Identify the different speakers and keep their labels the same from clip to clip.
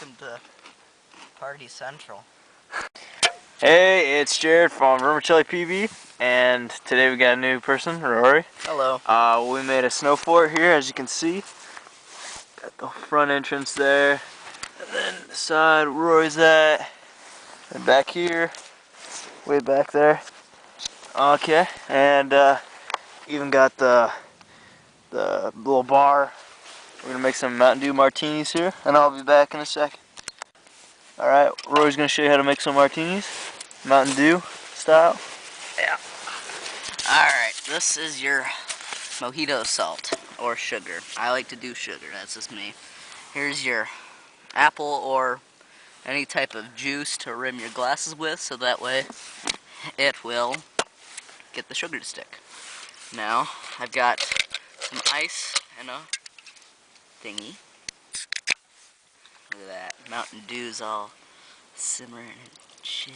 Speaker 1: welcome to Party Central.
Speaker 2: Hey, it's Jared from Vermicelli PB, and today we got a new person, Rory.
Speaker 1: Hello.
Speaker 2: We made a snow fort here, as you can see. Got the front entrance there, and then the side where Rory's at, and back here, way back there. Okay, and even got the little bar. We're gonna make some Mountain Dew martinis here, and I'll be back in a second. Alright, Rory's gonna show you how to make some martinis, Mountain Dew style.
Speaker 1: Yeah. Alright, this is your mojito salt, or sugar. I like to do sugar, that's just me. Here's your apple or any type of juice to rim your glasses with, so that way it will get the sugar to stick. Now, I've got some ice and a thingy. Look at that, Mountain Dew's all simmering and shit.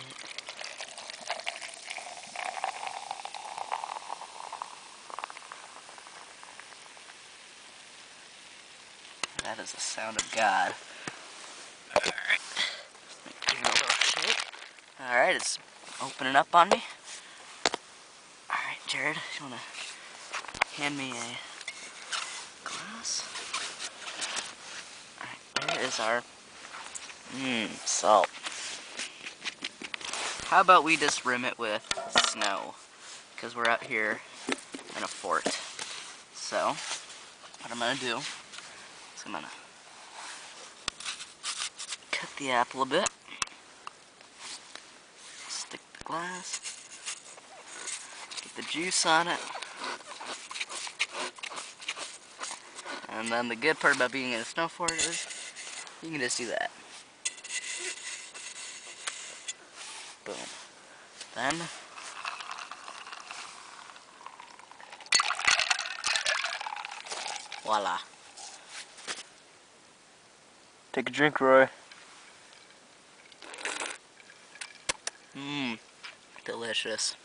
Speaker 1: That is the sound of God. Alright. Give it a little shake. Alright, it's opening up on me. Alright, Jared, you wanna hand me a glass? Alright, there is our salt. How about we just rim it with snow? Because we're out here in a fort. So, what I'm gonna do is I'm gonna cut the apple a bit. Stick the glass. Get the juice on it. And then the good part about being in a snow fort is you can just do that. Boom. Then voila.
Speaker 2: Take a drink, Roy.
Speaker 1: Delicious.